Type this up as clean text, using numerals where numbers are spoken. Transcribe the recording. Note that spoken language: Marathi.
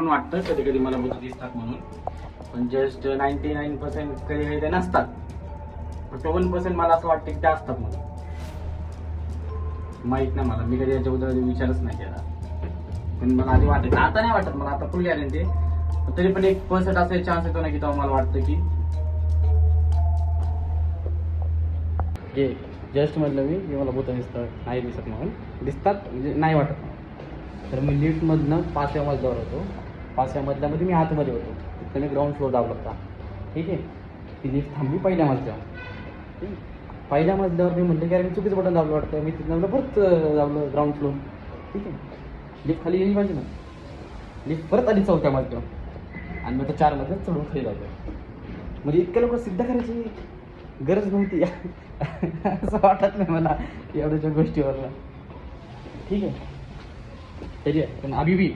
पण वाटतं कधी कधी मला भूत दिसतात म्हणून, पण जस्ट 99% कधी ते नसतात. फक्त 1% मला असं वाटतं की ते असतात म्हणून. माहीत नाही मला, मी कधी याच्याबद्दल विचारच नाही केला. पण मला आधी वाटत, आता नाही वाटत मला, आता फुल गॅरंटी. तरी पण 1% असा चान्स येतो ना की तेव्हा मला वाटतं की जे जस्ट म्हटलं मी की मला भूत दिसतं, नाही दिसत म्हणून. दिसतात म्हणजे नाही वाटत. तर मी लिफ्टमधनं 5व्या मजल्यावर होतो. 5व्या मजल्यामध्ये मी आतमध्ये होतो. तिथं मी ग्राउंड फ्लोर दाबला होता. ठीक आहे. ती लिफ्ट थांबली पहिल्या मजल्यावर. ठीक आहे. पहिल्या मजल्यावर मी म्हटलं की अरे मी चुकीचं बटन दाबलं वाटतं. मी तिथं परत दाबलं ग्राउंड फ्लोर. ठीक आहे. लिफ्ट खाली गेली पाहिजे ना. लिफ्ट परत आली 4थ्या मजल्यावर आणि मग त्या 4 मजल्यात चढून खाली जातो. म्हणजे इतक्या लोक सिद्ध करायची गरज नव्हती असं वाटत नाही मला एवढ्याच्या गोष्टीवरला. ठीक आहे. तरी आहे पण अभी भी